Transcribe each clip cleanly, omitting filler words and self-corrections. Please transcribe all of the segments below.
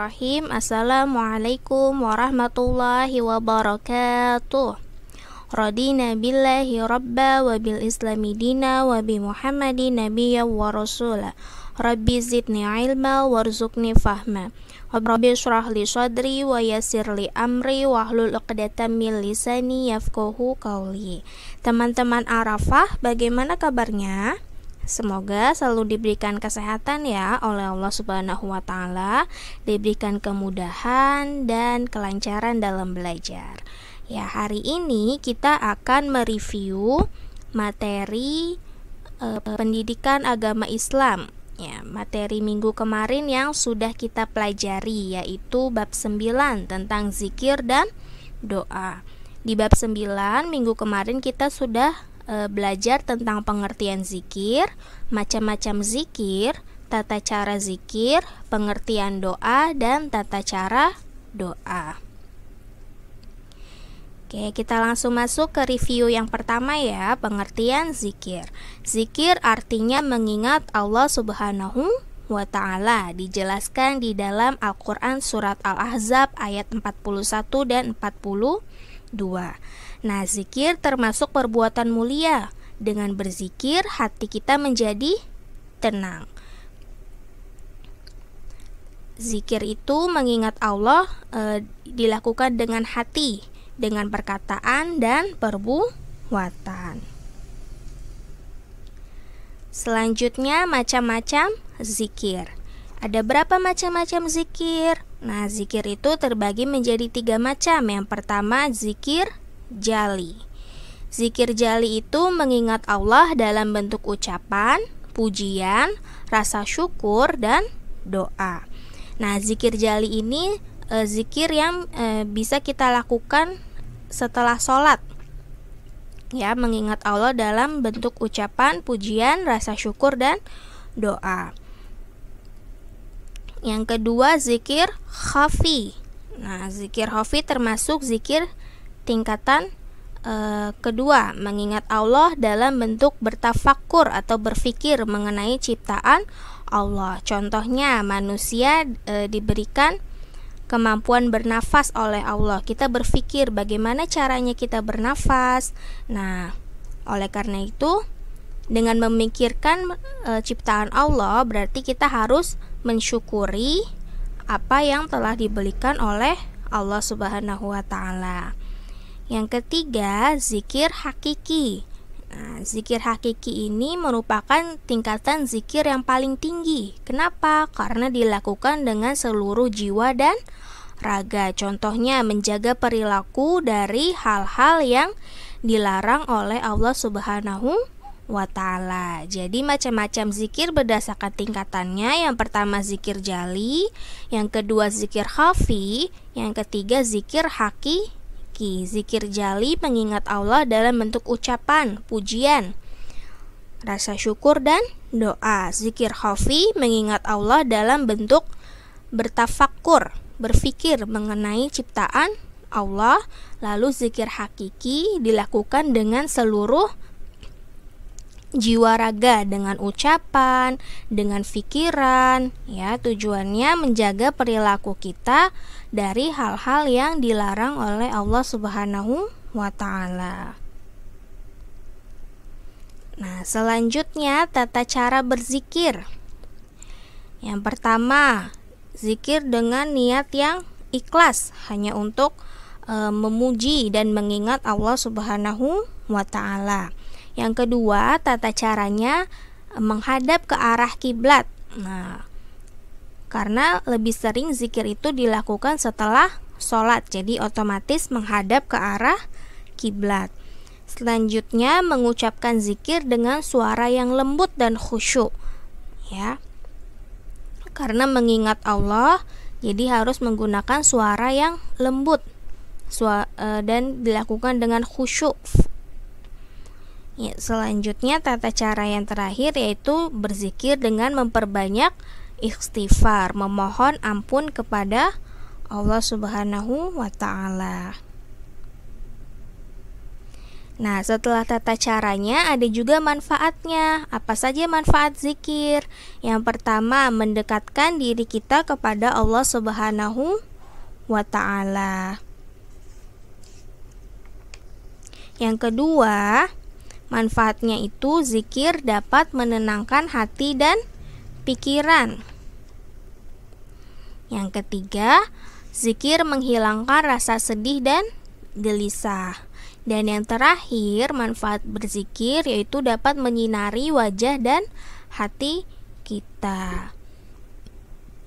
Bismillahirrahmanirrahim. Assalamualaikum warahmatullahi wabarakatuh. Radina billahi rabba wa bil islami dina wa bi Muhammadin nabiyya wa rasula. Rabbi zidni ilma warzuqni fahma. Rabbi syrah li sadri wa yassir li amri wahlul 'uqdatam min lisani yafqahu qawli. Teman-teman Arafah, bagaimana kabarnya? Semoga selalu diberikan kesehatan ya oleh Allah Subhanahu wa taala, diberikan kemudahan dan kelancaran dalam belajar. Ya, hari ini kita akan mereview materi pendidikan agama Islam. Ya, materi minggu kemarin yang sudah kita pelajari yaitu bab 9 tentang zikir dan doa. Di bab 9 minggu kemarin kita sudah belajar tentang pengertian zikir, macam-macam zikir, tata cara zikir, pengertian doa, dan tata cara doa. Oke, kita langsung masuk ke review yang pertama ya, pengertian zikir. Zikir artinya mengingat Allah Subhanahu wa ta'ala, dijelaskan di dalam Al-Quran surat Al-Ahzab ayat 41 dan 42. Nah, zikir termasuk perbuatan mulia. Dengan berzikir, hati kita menjadi tenang. Zikir itu mengingat Allah dilakukan dengan hati, dengan perkataan dan perbuatan. Selanjutnya, macam-macam zikir. Ada berapa macam-macam zikir? Nah, zikir itu terbagi menjadi 3 macam. Yang pertama, zikir jali. Zikir jali itu mengingat Allah dalam bentuk ucapan, pujian, rasa syukur, dan doa. Nah, zikir jali ini zikir yang bisa kita lakukan setelah sholat. Ya, mengingat Allah dalam bentuk ucapan, pujian, rasa syukur, dan doa. Yang kedua, zikir khafi. Nah, zikir khafi termasuk zikir tingkatan kedua, mengingat Allah dalam bentuk bertafakkur atau berfikir mengenai ciptaan Allah. Contohnya, manusia diberikan kemampuan bernafas oleh Allah. Kita berfikir bagaimana caranya kita bernafas. Nah, oleh karena itu, dengan memikirkan ciptaan Allah, berarti kita harus mensyukuri apa yang telah diberikan oleh Allah Subhanahu wa ta'ala. Yang ketiga, zikir hakiki. Nah, zikir hakiki ini merupakan tingkatan zikir yang paling tinggi. Kenapa? Karena dilakukan dengan seluruh jiwa dan raga. Contohnya, menjaga perilaku dari hal-hal yang dilarang oleh Allah Subhanahu wa ta'ala. Jadi macam-macam zikir berdasarkan tingkatannya. Yang pertama zikir jali, yang kedua zikir khafi, yang ketiga zikir hakiki. Zikir jali mengingat Allah dalam bentuk ucapan, pujian, rasa syukur, dan doa. Zikir khafi mengingat Allah dalam bentuk bertafakkur, berfikir mengenai ciptaan Allah. Lalu zikir hakiki dilakukan dengan seluruh jiwa raga, dengan ucapan, dengan pikiran, ya, tujuannya menjaga perilaku kita dari hal-hal yang dilarang oleh Allah Subhanahu wa ta'ala. Nah, selanjutnya tata cara berzikir. Yang pertama, zikir dengan niat yang ikhlas, hanya untuk memuji dan mengingat Allah Subhanahu wa ta'ala. Yang kedua, tata caranya menghadap ke arah kiblat. Nah, karena lebih sering zikir itu dilakukan setelah sholat, jadi otomatis menghadap ke arah kiblat. Selanjutnya, mengucapkan zikir dengan suara yang lembut dan khusyuk. Ya, karena mengingat Allah, jadi harus menggunakan suara yang lembut dan dilakukan dengan khusyuk. Ya, selanjutnya tata cara yang terakhir yaitu berzikir dengan memperbanyak istighfar, memohon ampun kepada Allah Subhanahu wa ta'ala. Nah, setelah tata caranya, ada juga manfaatnya. Apa saja manfaat zikir? Yang pertama, mendekatkan diri kita kepada Allah Subhanahu wa Ta'ala. Yang kedua, manfaatnya itu zikir dapat menenangkan hati dan pikiran. Yang ketiga, zikir menghilangkan rasa sedih dan gelisah. Dan yang terakhir, manfaat berzikir yaitu dapat menyinari wajah dan hati kita.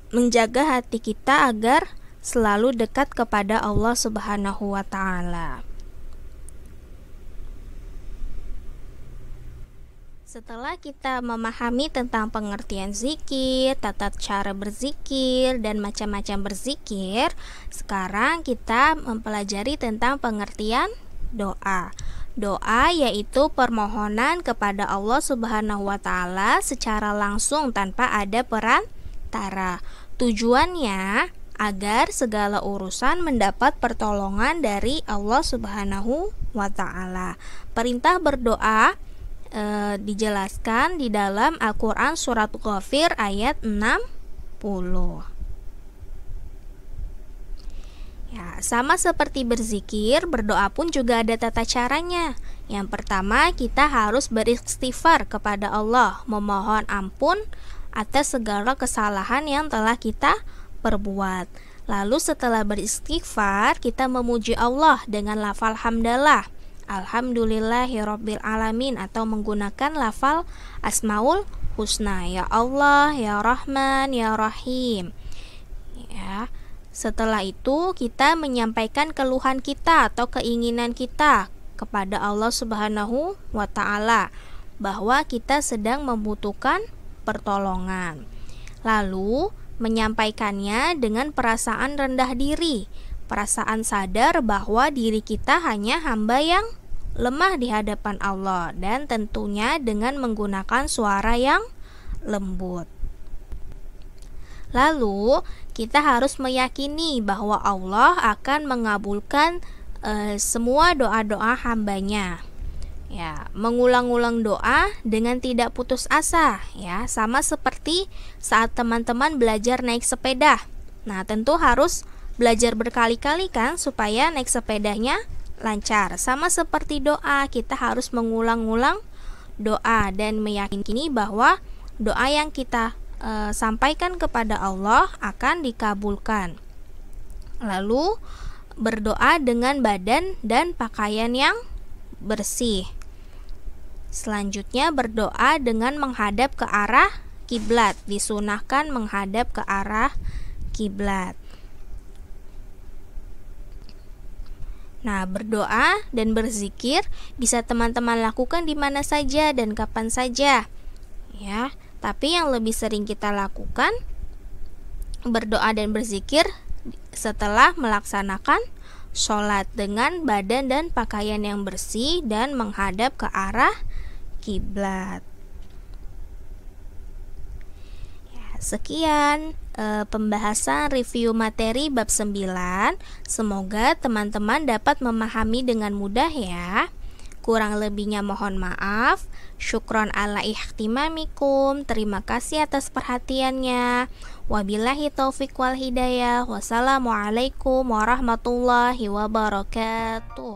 Menjaga hati kita agar selalu dekat kepada Allah Subhanahu wa Ta'ala. Setelah kita memahami tentang pengertian zikir, tata cara berzikir, dan macam-macam berzikir, sekarang kita mempelajari tentang pengertian doa. Doa yaitu permohonan kepada Allah Subhanahu wa Ta'ala secara langsung tanpa ada perantara. Tujuannya agar segala urusan mendapat pertolongan dari Allah Subhanahu wa Ta'ala. Perintah berdoa dijelaskan di dalam Al-Quran surat Ghafir ayat 60. Ya, sama seperti berzikir, berdoa pun juga ada tata caranya. Yang pertama, kita harus beristighfar kepada Allah, memohon ampun atas segala kesalahan yang telah kita perbuat. Lalu setelah beristighfar, kita memuji Allah dengan lafal hamdalah, Alhamdulillahirabbil alamin, atau menggunakan lafal Asmaul Husna, ya Allah, ya Rahman, ya Rahim. Ya. Setelah itu kita menyampaikan keluhan kita atau keinginan kita kepada Allah Subhanahu wa Ta'ala bahwa kita sedang membutuhkan pertolongan. Lalu menyampaikannya dengan perasaan rendah diri, perasaan sadar bahwa diri kita hanya hamba yang lemah di hadapan Allah, dan tentunya dengan menggunakan suara yang lembut. Lalu kita harus meyakini bahwa Allah akan mengabulkan semua doa-doa hambanya. Ya, mengulang-ulang doa dengan tidak putus asa, ya, sama seperti saat teman-teman belajar naik sepeda. Nah, tentu harus belajar berkali-kali kan supaya naik sepedanya lancar. Sama seperti doa, kita harus mengulang-ulang doa dan meyakini bahwa doa yang kita sampaikan kepada Allah akan dikabulkan. Lalu berdoa dengan badan dan pakaian yang bersih. Selanjutnya berdoa dengan menghadap ke arah kiblat, disunahkan menghadap ke arah kiblat. Nah, berdoa dan berzikir bisa teman-teman lakukan di mana saja dan kapan saja. Ya. Tapi yang lebih sering kita lakukan berdoa dan berzikir setelah melaksanakan sholat dengan badan dan pakaian yang bersih dan menghadap ke arah kiblat. Ya, sekian pembahasan review materi bab 9. Semoga teman-teman dapat memahami dengan mudah ya. Kurang lebihnya mohon maaf. Syukron ala ihtimamikum. Terima kasih atas perhatiannya. Wabillahi taufiq wal hidayah. Wassalamualaikum warahmatullahi wabarakatuh.